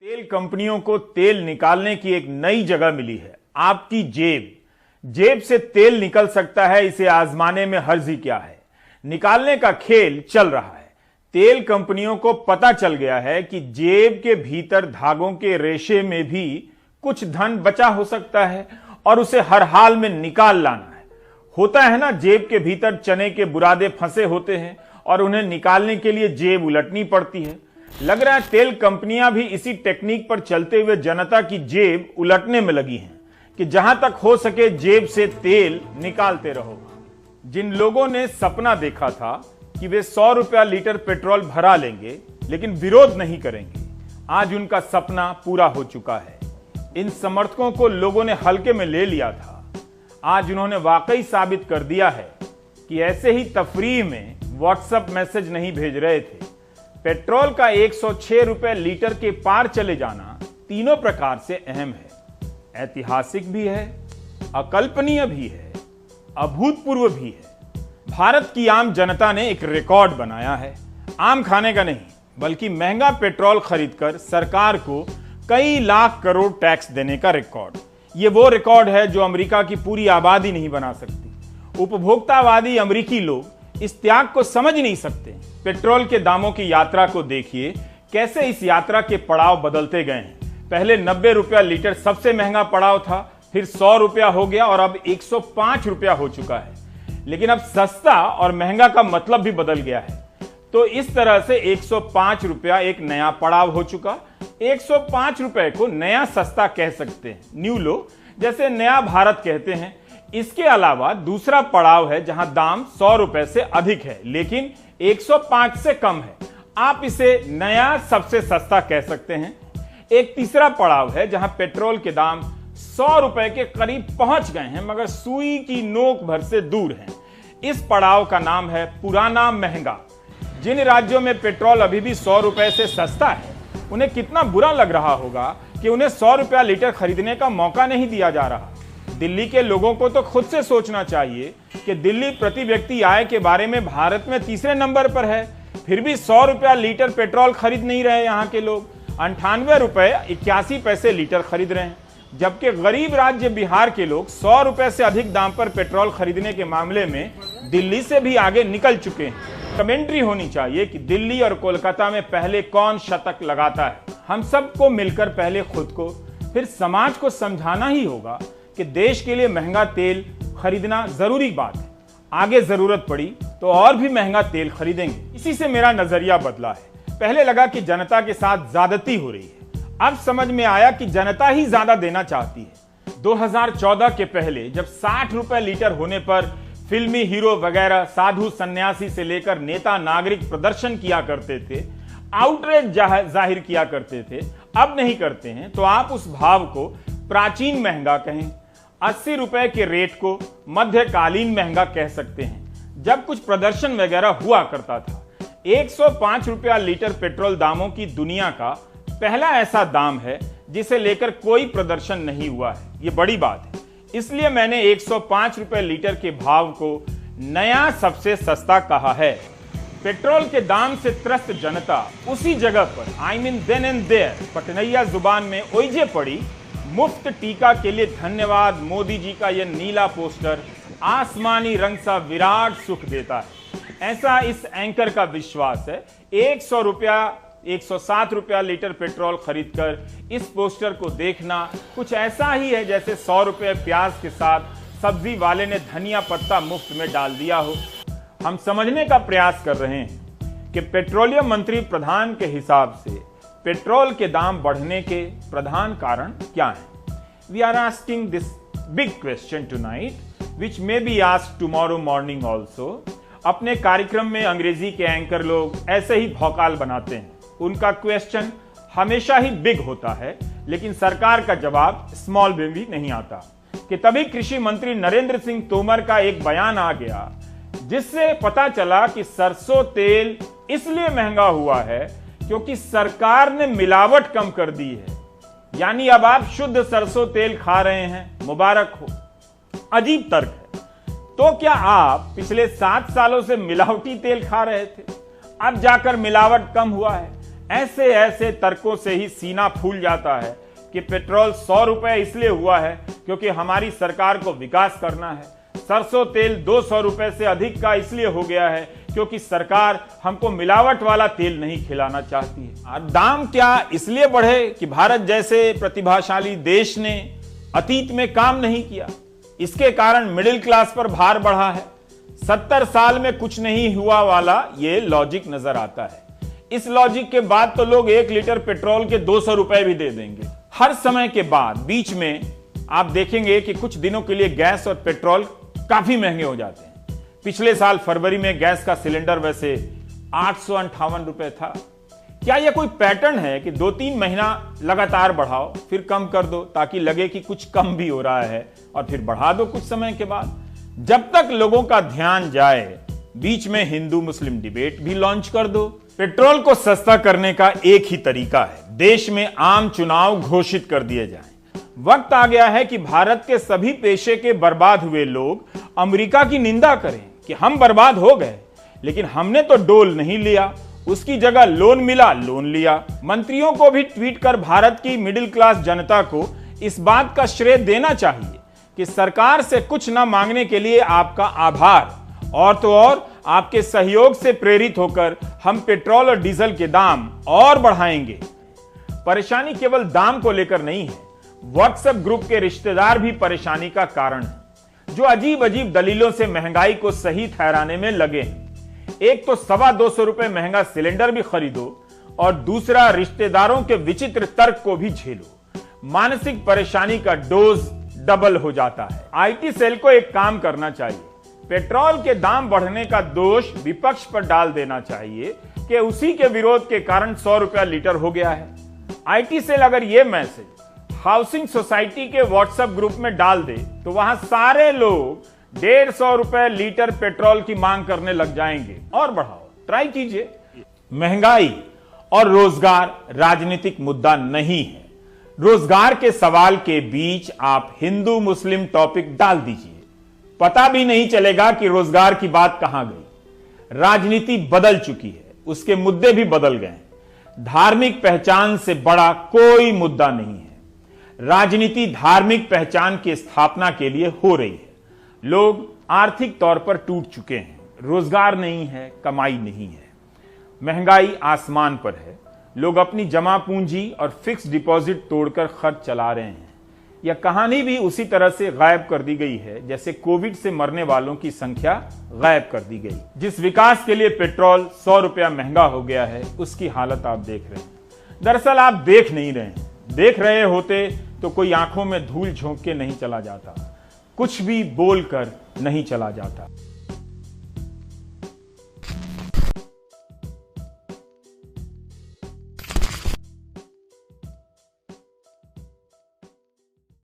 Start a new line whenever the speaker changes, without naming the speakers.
तेल कंपनियों को तेल निकालने की एक नई जगह मिली है, आपकी जेब से तेल निकल सकता है, इसे आजमाने में हर्ज ही क्या है। निकालने का खेल चल रहा है। तेल कंपनियों को पता चल गया है कि जेब के भीतर धागों के रेशे में भी कुछ धन बचा हो सकता है और उसे हर हाल में निकाल लाना है। होता है ना, जेब के भीतर चने के बुरादे फंसे होते हैं और उन्हें निकालने के लिए जेब उलटनी पड़ती है। लग रहा है तेल कंपनियां भी इसी टेक्निक पर चलते हुए जनता की जेब उलटने में लगी हैं कि जहां तक हो सके जेब से तेल निकालते रहो। जिन लोगों ने सपना देखा था कि वे 100 रुपया लीटर पेट्रोल भरा लेंगे लेकिन विरोध नहीं करेंगे, आज उनका सपना पूरा हो चुका है। इन समर्थकों को लोगों ने हल्के में ले लिया था, आज उन्होंने वाकई साबित कर दिया है कि ऐसे ही तफरीह में व्हाट्सएप मैसेज नहीं भेज रहे थे। पेट्रोल का 106 रुपए लीटर के पार चले जाना तीनों प्रकार से अहम है, ऐतिहासिक भी है, अकल्पनीय भी है, अभूतपूर्व भी है। भारत की आम जनता ने एक रिकॉर्ड बनाया है, आम खाने का नहीं बल्कि महंगा पेट्रोल खरीदकर सरकार को कई लाख करोड़ टैक्स देने का रिकॉर्ड। ये वो रिकॉर्ड है जो अमेरिका की पूरी आबादी नहीं बना सकती। उपभोक्तावादी अमेरिकी लोग इस त्याग को समझ नहीं सकते। पेट्रोल के दामों की यात्रा को देखिए, कैसे इस यात्रा के पड़ाव बदलते गए हैं। पहले 90 रुपया लीटर सबसे महंगा पड़ाव था, फिर 100 रुपया हो गया और अब 105 रुपया हो चुका है। लेकिन अब सस्ता और महंगा का मतलब भी बदल गया है। तो इस तरह से 105 रुपया एक नया पड़ाव हो चुका। 105 रुपए को नया सस्ता कह सकते हैं, न्यू लो, जैसे नया भारत कहते हैं। इसके अलावा दूसरा पड़ाव है जहां दाम 100 रुपए से अधिक है लेकिन 105 से कम है, आप इसे नया सबसे सस्ता कह सकते हैं। एक तीसरा पड़ाव है जहां पेट्रोल के दाम 100 रुपए के करीब पहुंच गए हैं मगर सुई की नोक भर से दूर हैं। इस पड़ाव का नाम है पुराना महंगा। जिन राज्यों में पेट्रोल अभी भी 100 रुपए से सस्ता है, उन्हें कितना बुरा लग रहा होगा कि उन्हें 100 रुपया लीटर खरीदने का मौका नहीं दिया जा रहा। दिल्ली के लोगों को तो खुद से सोचना चाहिए कि दिल्ली प्रति व्यक्ति आय के बारे में भारत में तीसरे नंबर पर है, फिर भी 100 रुपया लीटर पेट्रोल खरीद नहीं रहे। यहाँ के लोग 98 रुपए 81 पैसे लीटर खरीद रहे हैं, जबकि गरीब राज्य बिहार के लोग 100 रुपए से अधिक दाम पर पेट्रोल खरीदने के मामले में दिल्ली से भी आगे निकल चुके हैं। कमेंट्री होनी चाहिए कि दिल्ली और कोलकाता में पहले कौन शतक लगाता है। हम सबको मिलकर पहले खुद को फिर समाज को समझाना ही होगा कि देश के लिए महंगा तेल खरीदना जरूरी बात है। आगे जरूरत पड़ी तो और भी महंगा तेल खरीदेंगे। इसी से मेरा नजरिया बदला है। पहले लगा कि जनता के साथ ज्यादती हो रही है, अब समझ में आया कि जनता ही ज्यादा देना चाहती है। 2014 के पहले जब 60 रुपए लीटर होने पर फिल्मी हीरो वगैरह, साधु सन्यासी से लेकर नेता नागरिक प्रदर्शन किया करते थे, आउटरेज जाहिर किया करते थे, अब नहीं करते हैं। तो आप उस भाव को प्राचीन महंगा कहें, 80 रुपए के रेट को मध्यकालीन महंगा कह सकते हैं। जब कुछ प्रदर्शन वगैरह हुआ करता था, 105 रुपया लीटर पेट्रोल दामों की दुनिया का पहला ऐसा दाम है जिसे लेकर कोई प्रदर्शन नहीं हुआ है। ये बड़ी बात है। इसलिए मैंने 105 रुपए लीटर के भाव को नया सबसे सस्ता कहा है। पेट्रोल के दाम से त्रस्त जनता उसी जगह पर, I mean then and there, पटनैया जुबान में ओइजे पड़ी। मुफ्त टीका के लिए धन्यवाद मोदी जी का यह नीला पोस्टर आसमानी रंग सा विराट सुख देता है। ऐसा इस एंकर का विश्वास है। 107 रुपया लीटर पेट्रोल खरीदकर इस पोस्टर को देखना कुछ ऐसा ही है जैसे 100 रुपये प्याज के साथ सब्जी वाले ने धनिया पत्ता मुफ्त में डाल दिया हो। हम समझने का प्रयास कर रहे हैं कि पेट्रोलियम मंत्री प्रधान के हिसाब से पेट्रोल के दाम बढ़ने के प्रधान कारण क्या हैं। We are asking this big question tonight which may be asked tomorrow morning also. अपने कार्यक्रम में अंग्रेजी के एंकर लोग ऐसे ही भौकाल बनाते हैं। उनका क्वेश्चन हमेशा ही बिग होता है लेकिन सरकार का जवाब स्मॉल में भी नहीं आता। कि तभी कृषि मंत्री नरेंद्र सिंह तोमर का एक बयान आ गया जिससे पता चला कि सरसों तेल इसलिए महंगा हुआ है क्योंकि सरकार ने मिलावट कम कर दी है। यानी अब आप शुद्ध सरसों तेल खा रहे हैं, मुबारक हो। अजीब तर्क है। तो क्या आप पिछले 7 सालों से मिलावटी तेल खा रहे थे, अब जाकर मिलावट कम हुआ है? ऐसे ऐसे तर्कों से ही सीना फूल जाता है कि पेट्रोल 100 रुपए इसलिए हुआ है क्योंकि हमारी सरकार को विकास करना है, सरसों तेल 200 रुपए से अधिक का इसलिए हो गया है क्योंकि सरकार हमको मिलावट वाला तेल नहीं खिलाना चाहती है। दाम क्या इसलिए बढ़े कि भारत जैसे प्रतिभाशाली देश ने अतीत में काम नहीं किया, इसके कारण मिडिल क्लास पर भार बढ़ा है। 70 साल में कुछ नहीं हुआ वाला ये लॉजिक नजर आता है। इस लॉजिक के बाद तो लोग 1 लीटर पेट्रोल के 200 रुपए भी दे देंगे। हर समय के बाद बीच में आप देखेंगे कि कुछ दिनों के लिए गैस और पेट्रोल काफी महंगे हो जाते हैं। पिछले साल फरवरी में गैस का सिलेंडर वैसे 858 रुपए था। क्या यह कोई पैटर्न है कि 2-3 महीना लगातार बढ़ाओ फिर कम कर दो ताकि लगे कि कुछ कम भी हो रहा है और फिर बढ़ा दो कुछ समय के बाद? जब तक लोगों का ध्यान जाए बीच में हिंदू मुस्लिम डिबेट भी लॉन्च कर दो। पेट्रोल को सस्ता करने का एक ही तरीका है, देश में आम चुनाव घोषित कर दिए जाएं। वक्त आ गया है कि भारत के सभी पेशे के बर्बाद हुए लोग अमेरिका की निंदा करें कि हम बर्बाद हो गए, लेकिन हमने तो डोल नहीं लिया, उसकी जगह लोन मिला, लोन लिया। मंत्रियों को भी ट्वीट कर भारत की मिडिल क्लास जनता को इस बात का श्रेय देना चाहिए कि सरकार से कुछ न मांगने के लिए आपका आभार, और तो और आपके सहयोग से प्रेरित होकर हम पेट्रोल और डीजल के दाम और बढ़ाएंगे। परेशानी केवल दाम को लेकर नहीं है, व्हाट्सएप ग्रुप के रिश्तेदार भी परेशानी का कारण है, जो अजीब अजीब दलीलों से महंगाई को सही ठहराने में लगे हैं। एक तो 225 रुपए महंगा सिलेंडर भी खरीदो और दूसरा रिश्तेदारों के विचित्र तर्क को भी झेलो। मानसिक परेशानी का डोज डबल हो जाता है। आईटी सेल को एक काम करना चाहिए, पेट्रोल के दाम बढ़ने का दोष विपक्ष पर डाल देना चाहिए कि उसी के विरोध के कारण 100 रुपया लीटर हो गया है। आईटी सेल अगर यह मैसेज हाउसिंग सोसाइटी के व्हाट्सएप ग्रुप में डाल दे तो वहां सारे लोग 150 रुपए लीटर पेट्रोल की मांग करने लग जाएंगे। और बढ़ाओ, ट्राई कीजिए। महंगाई और रोजगार राजनीतिक मुद्दा नहीं है। रोजगार के सवाल के बीच आप हिंदू मुस्लिम टॉपिक डाल दीजिए, पता भी नहीं चलेगा कि रोजगार की बात कहां गई। राजनीति बदल चुकी है, उसके मुद्दे भी बदल गए। धार्मिक पहचान से बड़ा कोई मुद्दा नहीं है। राजनीति धार्मिक पहचान की स्थापना के लिए हो रही है। लोग आर्थिक तौर पर टूट चुके हैं, रोजगार नहीं है, कमाई नहीं है, महंगाई आसमान पर है। लोग अपनी जमा पूंजी और फिक्स डिपॉजिट तोड़कर खर्च चला रहे हैं। यह कहानी भी उसी तरह से गायब कर दी गई है जैसे कोविड से मरने वालों की संख्या गायब कर दी गई। जिस विकास के लिए पेट्रोल 100 रुपया महंगा हो गया है, उसकी हालत आप देख रहे हैं। दरअसल आप देख नहीं रहे हैं, देख रहे होते तो कोई आंखों में धूल झोंक के नहीं चला जाता, कुछ भी बोलकर नहीं चला जाता।